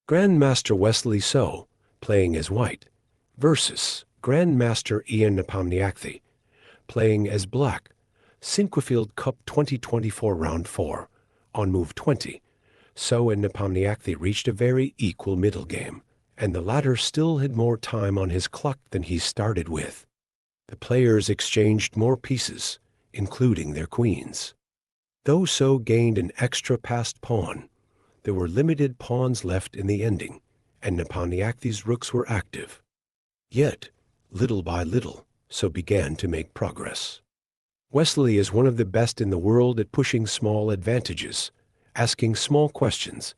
GrandMaster Wesley So, playing as white, versus GrandMaster Ian Nepomniachtchi, playing as black. Sinquefield Cup 2024 Round 4. On move 20, So and Nepomniachtchi reached a very equal middle game, and the latter still had more time on his clock than he started with. The players exchanged more pieces, including their queens. Though So gained an extra passed pawn, there were limited pawns left in the ending, and Nepomniachtchi's rooks were active. Yet, little by little, So began to make progress. Wesley is one of the best in the world at pushing small advantages, asking small questions,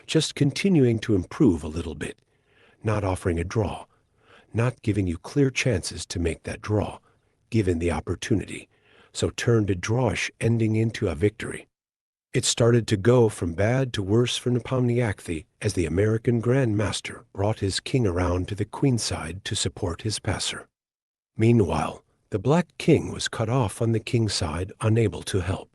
just continuing to improve a little bit, not offering a draw, not giving you clear chances to make that draw, given the opportunity, So turned a drawish ending into a victory. It started to go from bad to worse for Nepomniachtchi as the American Grandmaster brought his king around to the queenside to support his passer. Meanwhile, the black king was cut off on the kingside, unable to help.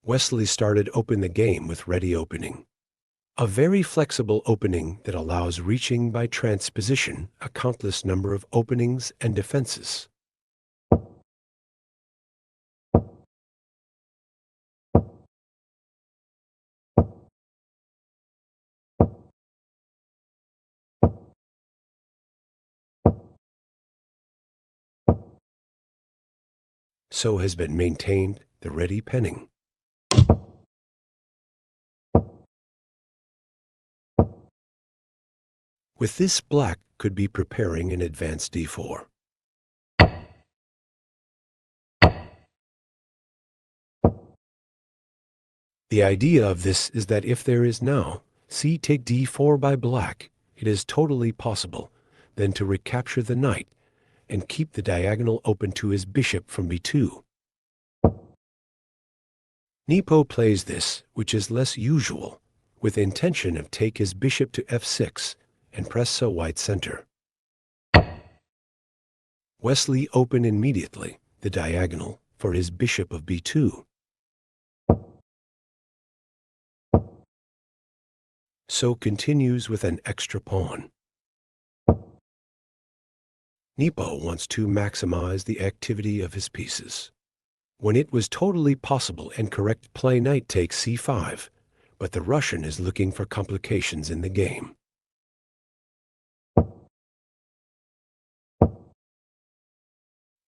Wesley started open the game with ready opening. A very flexible opening that allows reaching by transposition a countless number of openings and defenses. So has been maintained the ready penning. With this, black could be preparing an advanced d4. The idea of this is that if there is now c take d4 by black, it is totally possible then to recapture the knight and keep the diagonal open to his bishop from b2. Nepo plays this, which is less usual, with intention of take his bishop to f6 and press So white center. Wesley open immediately the diagonal for his bishop of b2. So continues with an extra pawn. Nepo wants to maximize the activity of his pieces. When it was totally possible and correct play knight takes c5, but the Russian is looking for complications in the game.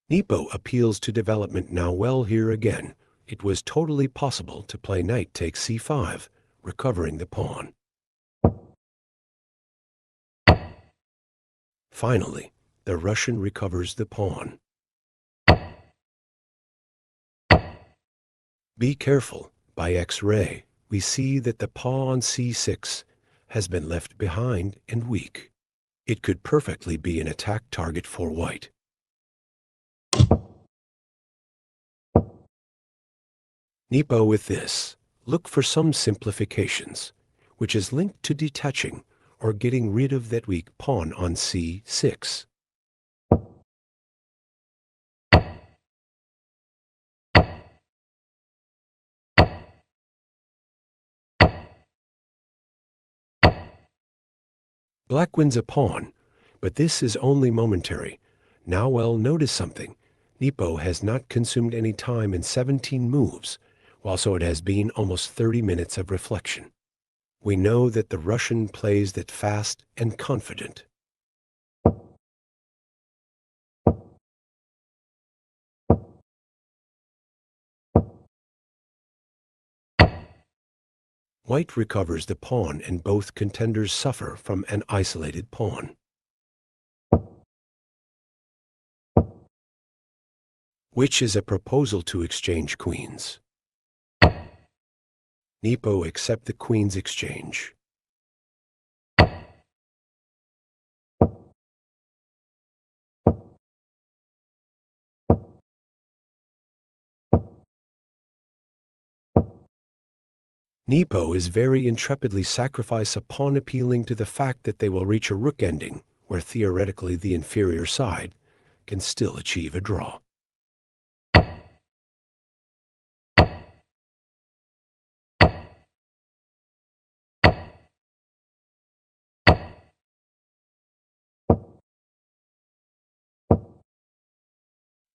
Nepo appeals to development now. Well, here again, it was totally possible to play knight takes c5, recovering the pawn. Finally, the Russian recovers the pawn. Be careful. By X-ray, we see that the pawn c6 has been left behind and weak. It could perfectly be an attack target for white. Nepo with this, look for some simplifications, which is linked to detaching or getting rid of that weak pawn on c6. Black wins a pawn, but this is only momentary. Now, well, notice something. Nepo has not consumed any time in 17 moves, while So it has been almost 30 minutes of reflection. We know that the Russian plays that fast and confident. White recovers the pawn and both contenders suffer from an isolated pawn. Which is a proposal to exchange queens. Nepo accept the queen's exchange. Nepo is very intrepidly sacrifice a pawn, appealing to the fact that they will reach a rook ending, where theoretically the inferior side can still achieve a draw.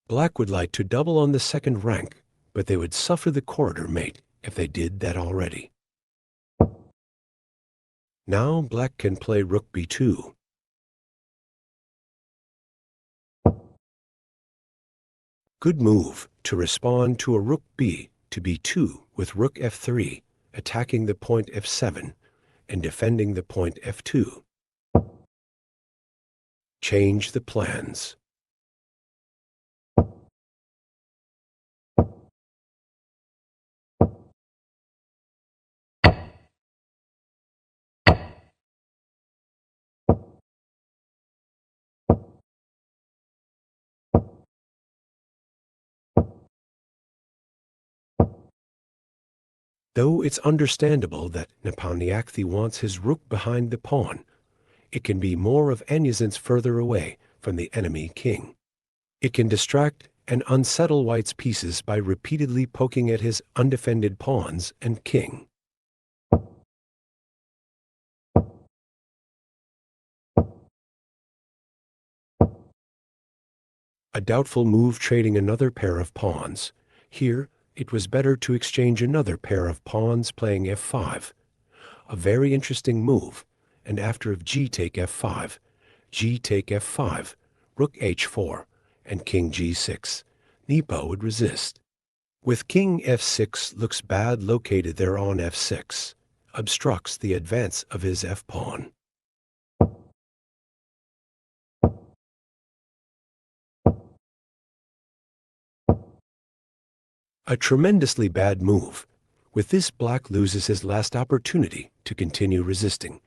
Black would like to double on the second rank, but they would suffer the corridor mate if they did that already. Now Black can play rook b2. Good move to respond to a rook b to b2 with rook f3, attacking the point f7 and defending the point f2. Change the plans. Though it's understandable that Nepomniachtchi wants his rook behind the pawn, it can be more of anisance further away from the enemy king. It can distract and unsettle White's pieces by repeatedly poking at his undefended pawns and king. A doubtful move trading another pair of pawns. Here, it was better to exchange another pair of pawns playing f5. A very interesting move, and after of g take f5, g take f5, rook h4, and king g6, Nepo would resist. With king f6 looks bad located there on f6, obstructs the advance of his f-pawn. A tremendously bad move. With this, Black loses his last opportunity to continue resisting,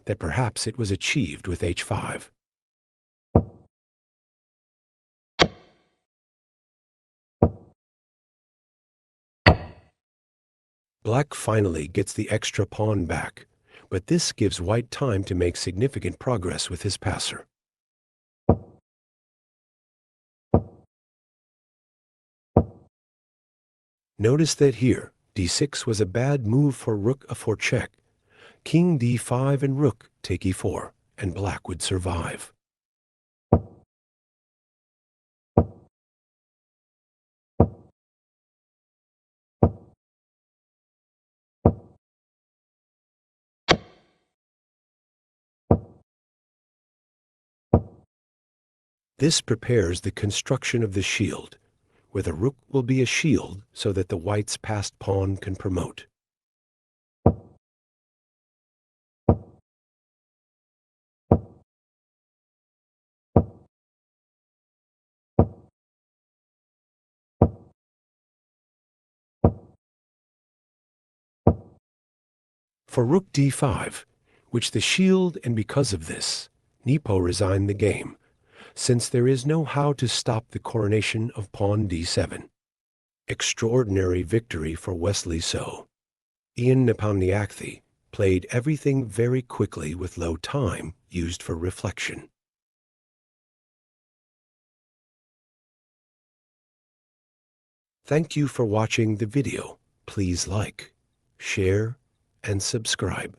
that perhaps it was achieved with h5. Black finally gets the extra pawn back, but this gives White time to make significant progress with his passer. Notice that here, d6 was a bad move for rook a4 check. King d5 and rook take e4, and Black would survive. This prepares the construction of the shield, where the rook will be a shield so that the White's passed pawn can promote. For rook d5, which the shield, and because of this, Nepo resigned the game, since there is no how to stop the coronation of pawn d7. Extraordinary victory for Wesley So. Ian Nepomniachtchi played everything very quickly with low time used for reflection. Thank you for watching the video. Please like, share, and subscribe.